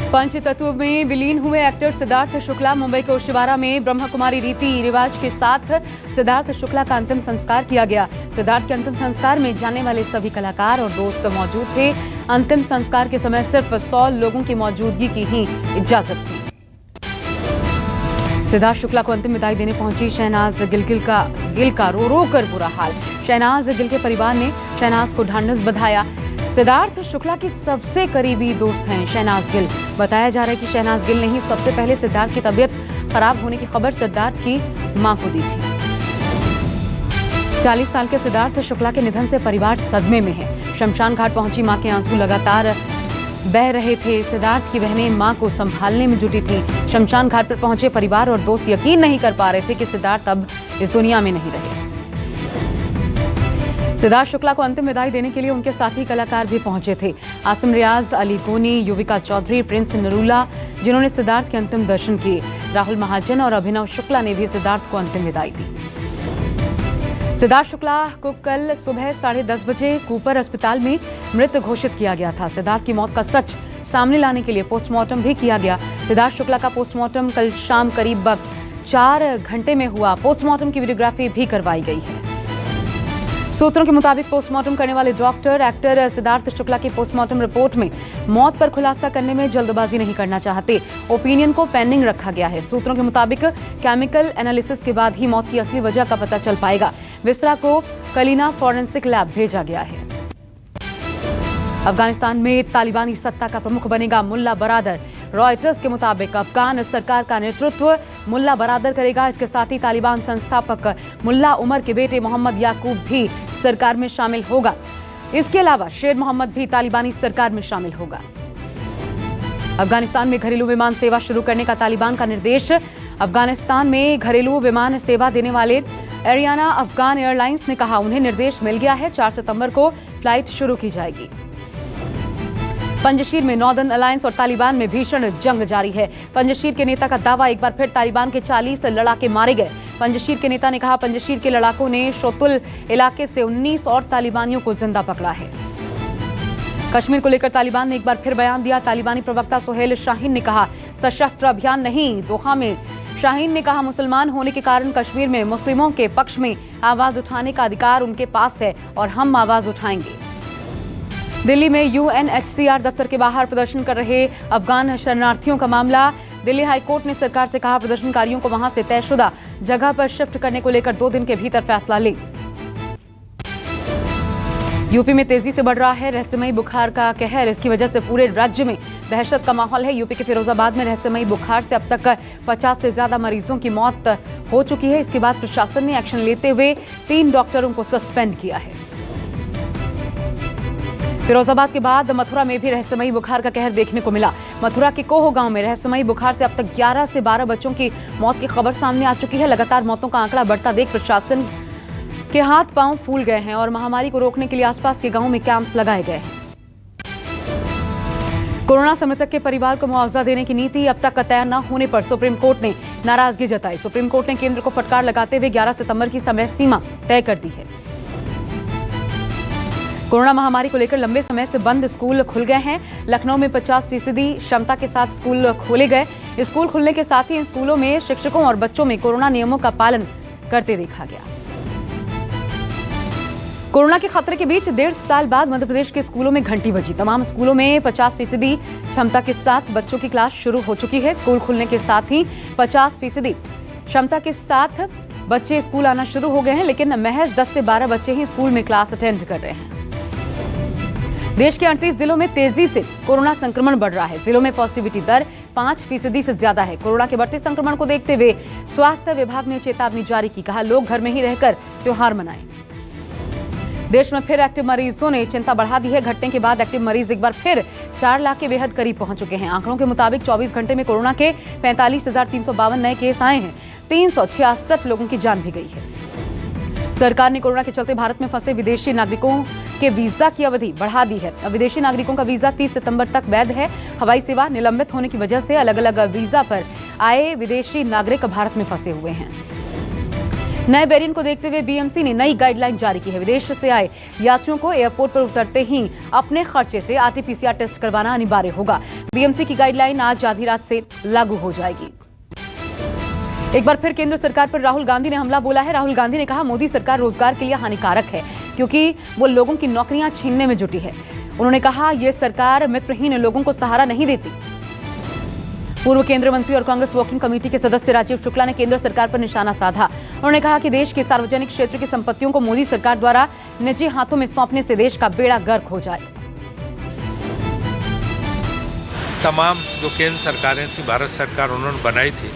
पंचतत्व में विलीन हुए एक्टर सिद्धार्थ शुक्ला। मुंबई के ओशिवारा में ब्रह्म कुमारी रीति रिवाज के साथ सिद्धार्थ शुक्ला का अंतिम संस्कार किया गया। सिद्धार्थ के अंतिम संस्कार में जाने वाले सभी कलाकार और दोस्त मौजूद थे। अंतिम संस्कार के समय सिर्फ 100 लोगों की मौजूदगी की ही इजाजत थी। सिद्धार्थ शुक्ला को अंतिम विदाई देने पहुंची शहनाज गिल का रो कर बुरा हाल। शहनाज गिल के परिवार ने शहनाज को ढांढस बधाया। सिद्धार्थ शुक्ला की सबसे करीबी दोस्त हैं शहनाज गिल। बताया जा रहा है कि शहनाज गिल ने ही सबसे पहले सिद्धार्थ की तबीयत खराब होने की खबर सिद्धार्थ की मां को दी थी। 40 साल के सिद्धार्थ शुक्ला के निधन से परिवार सदमे में है। शमशान घाट पहुंची मां के आंसू लगातार बह रहे थे। सिद्धार्थ की बहनें मां को संभालने में जुटी थी। शमशान घाट पर पहुंचे परिवार और दोस्त यकीन नहीं कर पा रहे थे कि सिद्धार्थ अब इस दुनिया में नहीं रहे। सिद्धार्थ शुक्ला को अंतिम विदाई देने के लिए उनके साथी कलाकार भी पहुंचे थे। आसिम रियाज, अली गोनी, युविका चौधरी, प्रिंस नरूला, जिन्होंने सिद्धार्थ के अंतिम दर्शन किए। राहुल महाजन और अभिनव शुक्ला ने भी सिद्धार्थ को अंतिम विदाई दी। सिद्धार्थ शुक्ला को कल सुबह 10:30 बजे कूपर अस्पताल में मृत घोषित किया गया था। सिद्धार्थ की मौत का सच सामने लाने के लिए पोस्टमार्टम भी किया गया। सिद्धार्थ शुक्ला का पोस्टमार्टम कल शाम करीब 4 घंटे में हुआ। पोस्टमार्टम की वीडियोग्राफी भी करवाई गई है। सूत्रों के मुताबिक पोस्टमार्टम करने वाले डॉक्टर एक्टर सिद्धार्थ शुक्ला की पोस्टमार्टम रिपोर्ट में मौत पर खुलासा करने में जल्दबाजी नहीं करना चाहते। ओपिनियन को पेंडिंग रखा गया है। सूत्रों के मुताबिक केमिकल एनालिसिस के बाद ही मौत की असली वजह का पता चल पाएगा। विसरा को कलीना फॉरेंसिक लैब भेजा गया है। अफगानिस्तान में तालिबानी सत्ता का प्रमुख बनेगा मुल्ला बरादर। रॉयटर्स के मुताबिक अफगान सरकार का नेतृत्व मुल्ला बरादर करेगा। इसके साथ ही तालिबान संस्थापक मुल्ला उमर के बेटे मोहम्मद याकूब भी सरकार में शामिल होगा। इसके अलावा शेर मोहम्मद भी तालिबानी सरकार में शामिल होगा। अफगानिस्तान में घरेलू विमान सेवा शुरू करने का तालिबान का निर्देश। अफगानिस्तान में घरेलू विमान सेवा देने वाले एरियाना अफगान एयरलाइंस ने कहा उन्हें निर्देश मिल गया है। 4 सितंबर को फ्लाइट शुरू की जाएगी। पंजशीर में नॉर्दर्न अलायंस और तालिबान में भीषण जंग जारी है। पंजशीर के नेता का दावा, एक बार फिर तालिबान के 40 लड़ाके मारे गए। पंजशीर के नेता ने कहा पंजशीर के लड़ाकों ने शोतुल इलाके से 19 और तालिबानियों को जिंदा पकड़ा है। कश्मीर को लेकर तालिबान ने एक बार फिर बयान दिया। तालिबानी प्रवक्ता सुहेल शाहीन ने कहा सशस्त्र अभियान नहीं। दोहा में शाहीन ने कहा मुसलमान होने के कारण कश्मीर में मुस्लिमों के पक्ष में आवाज उठाने का अधिकार उनके पास है और हम आवाज उठाएंगे। दिल्ली में यूएनएचसीआर दफ्तर के बाहर प्रदर्शन कर रहे अफगान शरणार्थियों का मामला। दिल्ली हाईकोर्ट ने सरकार से कहा प्रदर्शनकारियों को वहां से तयशुदा जगह पर शिफ्ट करने को लेकर 2 दिन के भीतर फैसला ले। यूपी में तेजी से बढ़ रहा है रहस्यमयी बुखार का कहर। इसकी वजह से पूरे राज्य में दहशत का माहौल है। यूपी के फिरोजाबाद में रहस्यमयी बुखार से अब तक 50 से ज्यादा मरीजों की मौत हो चुकी है। इसके बाद प्रशासन ने एक्शन लेते हुए 3 डॉक्टरों को सस्पेंड किया है। फिरोजाबाद के बाद मथुरा में भी रहस्यमयी बुखार का कहर देखने को मिला। मथुरा के कोहो गांव में रहस्यमयी बुखार से अब तक 11 से 12 बच्चों की मौत की खबर सामने आ चुकी है। लगातार मौतों का आंकड़ा बढ़ता देख प्रशासन के हाथ पांव फूल गए हैं और महामारी को रोकने के लिए आसपास के गांवों में कैंप्स लगाए गए हैं। कोरोना से मृतक के परिवार को मुआवजा देने की नीति अब तक तय न होने पर सुप्रीम कोर्ट ने नाराजगी जताई। सुप्रीम कोर्ट ने केंद्र को फटकार लगाते हुए 11 सितंबर की समय सीमा तय कर दी है। कोरोना महामारी को लेकर लंबे समय से बंद स्कूल खुल गए हैं। लखनऊ में 50% क्षमता के साथ स्कूल खोले गए। स्कूल खुलने के साथ ही इन स्कूलों में शिक्षकों और बच्चों में कोरोना नियमों का पालन करते देखा गया। कोरोना के खतरे के बीच 1.5 साल बाद मध्य प्रदेश के स्कूलों में घंटी बजी। तमाम स्कूलों में 50% क्षमता के साथ बच्चों की क्लास शुरू हो चुकी है। स्कूल खुलने के साथ ही 50% क्षमता के साथ बच्चे स्कूल आना शुरू हो गए हैं, लेकिन महज 10 से 12 बच्चे ही स्कूल में क्लास अटेंड कर रहे हैं। देश के 38 जिलों में तेजी से कोरोना संक्रमण बढ़ रहा है। जिलों में पॉजिटिविटी दर 5% से ज्यादा है। कोरोना के बढ़ते संक्रमण को देखते हुए स्वास्थ्य विभाग ने चेतावनी जारी की। कहा लोग घर में ही रहकर त्योहार मनाएं। देश में फिर एक्टिव मरीजों ने चिंता बढ़ा दी है। घटने के बाद एक्टिव मरीज एक बार फिर 4 लाख के बेहद करीब पहुंच चुके हैं। आंकड़ों के मुताबिक 24 घंटे में कोरोना के 45,352 नए केस आए हैं। 366 लोगों की जान भी गई है। सरकार ने कोरोना के चलते भारत में फंसे विदेशी नागरिकों के वीजा की अवधि बढ़ा दी है। अब विदेशी नागरिकों का वीजा 30 सितंबर तक वैध है। हवाई सेवा निलंबित होने की वजह से अलग अलग वीजा पर आए विदेशी नागरिक भारत में फंसे हुए हैं। नए वेरिएंट को देखते हुए बीएमसी ने नई गाइडलाइन जारी की है। विदेश से आए यात्रियों को एयरपोर्ट पर उतरते ही अपने खर्चे से आरटी-पीसीआर टेस्ट करवाना अनिवार्य होगा। बीएमसी की गाइडलाइन आज आधी रात से लागू हो जाएगी। एक बार फिर केंद्र सरकार पर राहुल गांधी ने हमला बोला है। राहुल गांधी ने कहा, मोदी सरकार रोजगार के लिए हानिकारक है क्योंकि वो लोगों की नौकरियां छीनने में जुटी है। उन्होंने कहा, यह सरकार मित्रहीन लोगों को सहारा नहीं देती। पूर्व केंद्रीय मंत्री और कांग्रेस वर्किंग कमेटी के सदस्य राजीव शुक्ला ने केंद्र सरकार पर निशाना साधा। उन्होंने कहा कि देश के सार्वजनिक क्षेत्र की संपत्तियों को मोदी सरकार द्वारा निजी हाथों में सौंपने से देश का बेड़ा गर्क हो जाए। तमाम जो केंद्र सरकारें थी, भारत सरकार उन्होंने बनाई थी,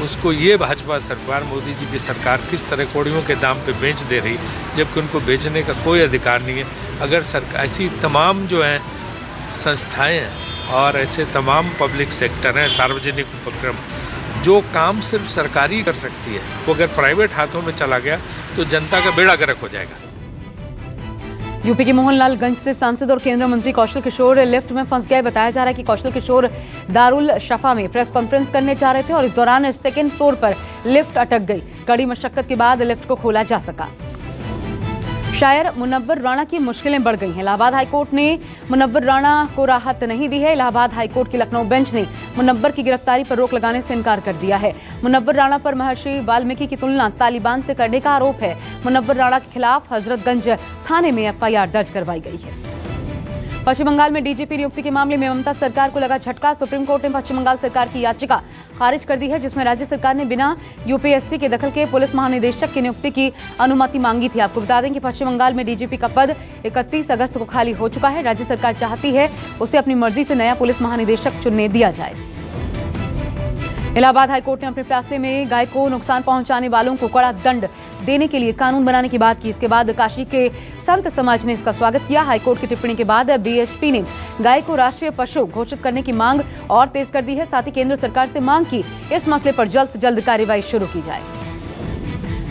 उसको ये भाजपा सरकार, मोदी जी की सरकार किस तरह कौड़ियों के दाम पे बेच दे रही, जबकि उनको बेचने का कोई अधिकार नहीं है। अगर सरकार ऐसी तमाम जो हैं संस्थाएं हैं और ऐसे तमाम पब्लिक सेक्टर हैं, सार्वजनिक उपक्रम, जो काम सिर्फ सरकारी कर सकती है, वो अगर प्राइवेट हाथों में चला गया तो जनता का बेड़ा गर्क हो जाएगा। यूपी के मोहनलालगंज से सांसद और केंद्रीय मंत्री कौशल किशोर लिफ्ट में फंस गए। बताया जा रहा है कि कौशल किशोर दारुल शफा में प्रेस कॉन्फ्रेंस करने जा रहे थे और इस दौरान सेकेंड फ्लोर पर लिफ्ट अटक गई। कड़ी मशक्कत के बाद लिफ्ट को खोला जा सका। शायर मुनव्वर राणा की मुश्किलें बढ़ गई हैं। इलाहाबाद हाईकोर्ट ने मुनव्वर राणा को राहत नहीं दी है। इलाहाबाद हाईकोर्ट की लखनऊ बेंच ने मुनव्वर की गिरफ्तारी पर रोक लगाने से इनकार कर दिया है। मुनव्वर राणा पर महर्षि वाल्मीकि की तुलना तालिबान से करने का आरोप है। मुनव्वर राणा के खिलाफ हजरतगंज थाने में एफआईआर दर्ज करवाई गई है। पश्चिम बंगाल में डीजीपी नियुक्ति के मामले में ममता सरकार को लगा झटका। सुप्रीम कोर्ट ने पश्चिम बंगाल सरकार की याचिका खारिज कर दी है, जिसमें राज्य सरकार ने बिना यूपीएससी के दखल के पुलिस महानिदेशक की नियुक्ति की अनुमति मांगी थी। आपको बता दें कि पश्चिम बंगाल में डीजीपी का पद 31 अगस्त को खाली हो चुका है। राज्य सरकार चाहती है उसे अपनी मर्जी से नया पुलिस महानिदेशक चुनने दिया जाए। इलाहाबाद हाईकोर्ट ने अपने फैसले में गाय को नुकसान पहुंचाने वालों को कड़ा दंड देने के लिए कानून बनाने की बात की। इसके बाद काशी के संत समाज ने इसका स्वागत किया। हाईकोर्ट की टिप्पणी के बाद बीएसपी ने गाय को राष्ट्रीय पशु घोषित करने की मांग और तेज कर दी है। साथ ही केंद्र सरकार से मांग की इस मसले पर जल्द से जल्द कार्रवाई शुरू की जाए।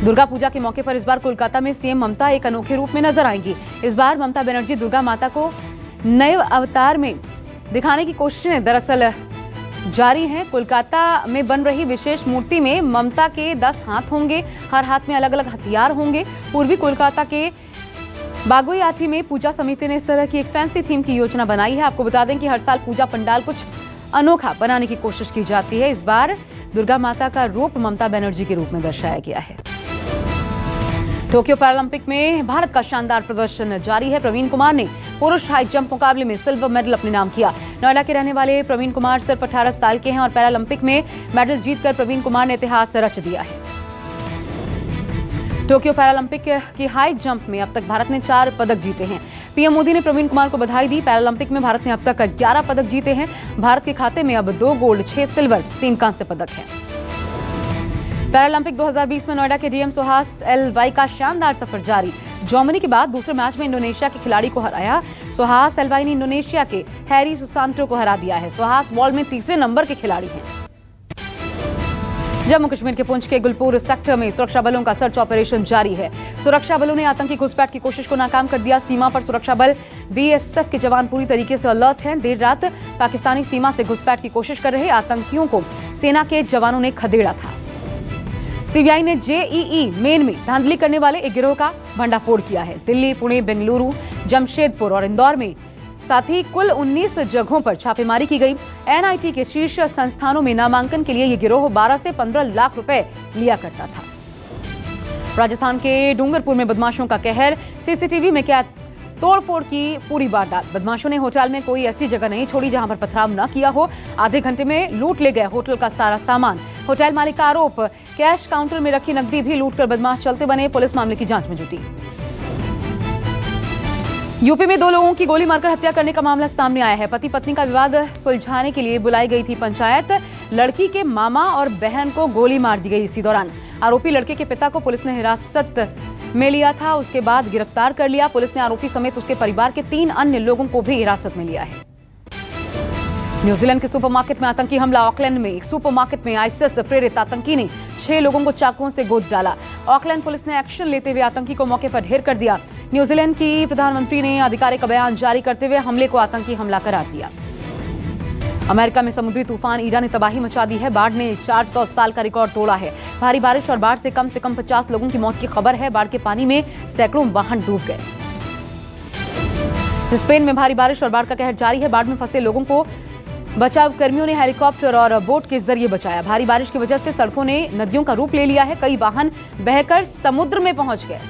दुर्गा पूजा के मौके पर इस बार कोलकाता में सीएम ममता एक अनोखे रूप में नजर आएंगी। इस बार ममता बनर्जी दुर्गा माता को नए अवतार में दिखाने की कोशिशें दरअसल जारी है। कोलकाता में बन रही विशेष मूर्ति में ममता के 10 हाथ होंगे। हर हाथ में अलग अलग हथियार होंगे। पूर्वी कोलकाता के बागुईआटी में पूजा समिति ने इस तरह की एक फैंसी थीम की योजना बनाई है। आपको बता दें कि हर साल पूजा पंडाल कुछ अनोखा बनाने की कोशिश की जाती है। इस बार दुर्गा माता का रूप ममता बनर्जी के रूप में दर्शाया गया है। टोक्यो पैरालंपिक में भारत का शानदार प्रदर्शन जारी है। प्रवीण कुमार ने पुरुष हाई जंप मुकाबले में सिल्वर मेडल अपने नाम किया। नोएडा के रहने वाले प्रवीण कुमार सिर्फ 18 साल के हैं और पैरालंपिक में मेडल जीतकर प्रवीण कुमार ने इतिहास रच दिया है। टोक्यो पैरालंपिक की हाई जंप में अब तक भारत ने 4 पदक जीते हैं। पीएम मोदी ने प्रवीण कुमार को बधाई दी। पैरालंपिक में भारत ने अब तक 11 पदक जीते हैं। भारत के खाते में अब 2 गोल्ड, 6 सिल्वर, 3 कांस्य पदक हैं। पैरालंपिक 2020 में नोएडा के डीएम सुहास एलवाई का शानदार सफर जारी। जर्मनी के बाद दूसरे मैच में इंडोनेशिया के खिलाड़ी को हराया। सुहास एलवाई ने इंडोनेशिया के हैरी सुसांटो को हरा दिया है। सुहास बॉल में तीसरे नंबर के खिलाड़ी हैं। जम्मू कश्मीर के पुंछ के गुलपुर सेक्टर में सुरक्षा बलों का सर्च ऑपरेशन जारी है। सुरक्षा बलों ने आतंकी घुसपैठ की कोशिश को नाकाम कर दिया। सीमा पर सुरक्षा बल बीएसएफ के जवान पूरी तरीके से अलर्ट हैं। देर रात पाकिस्तानी सीमा से घुसपैठ की कोशिश कर रहे आतंकियों को सेना के जवानों ने खदेड़ा था। सीबीआई ने जेईई मेन में धांधली करने वाले एक गिरोह का भंडाफोड़ किया है। दिल्ली, पुणे, बेंगलुरु, जमशेदपुर और इंदौर में साथ ही कुल 19 जगहों पर छापेमारी की गई। एनआईटी के शीर्ष संस्थानों में नामांकन के लिए यह गिरोह 12 से 15 लाख रुपए लिया करता था। राजस्थान के डूंगरपुर में बदमाशों का कहर। सीसीटीवी में कैद तोड़फोड़ की पूरी वारदात। बदमाशों ने होटल में कोई ऐसी जगह नहीं छोड़ी जहां पर पथराव न किया हो। आधे घंटे में लूट ले गए होटल का सारा सामान। होटल मालिक का आरोप, कैश काउंटर में रखी नकदी भी लूटकर बदमाश चलते बने। पुलिस मामले की जांच में जुटी। यूपी में 2 लोगों की गोली मारकर हत्या करने का मामला सामने आया है। पति पत्नी का विवाद सुलझाने के लिए बुलाई गई थी पंचायत। लड़की के मामा और बहन को गोली मार दी गई। इसी दौरान आरोपी लड़के के पिता को पुलिस ने हिरासत में लिया था। उसके बाद गिरफ्तार कर लिया। पुलिस ने आरोपी समेत उसके परिवार के 3 अन्य लोगों को भी हिरासत में लिया है। न्यूजीलैंड के सुपरमार्केट में आतंकी हमला। ऑकलैंड में एक सुपरमार्केट में आईएसआईएस प्रेरित आतंकी ने 6 लोगों को चाकुओं से गोद डाला। ऑकलैंड पुलिस ने एक्शन लेते हुए आतंकी को मौके पर ढेर कर दिया। न्यूजीलैंड की प्रधानमंत्री ने आधिकारिक बयान जारी करते हुए हमले को आतंकी हमला करार दिया। अमेरिका में समुद्री तूफान ईडा ने तबाही मचा दी है। बाढ़ ने 400 साल का रिकॉर्ड तोड़ा है। भारी बारिश और बाढ़ से कम 50 लोगों की मौत की खबर है। बाढ़ के पानी में सैकड़ों वाहन डूब गए। स्पेन में भारी बारिश और बाढ़ का कहर जारी है। बाढ़ में फंसे लोगों को बचाव कर्मियों ने हेलीकॉप्टर और बोट के जरिए बचाया। भारी बारिश की वजह से सड़कों ने नदियों का रूप ले लिया है। कई वाहन बहकर समुद्र में पहुंच गए।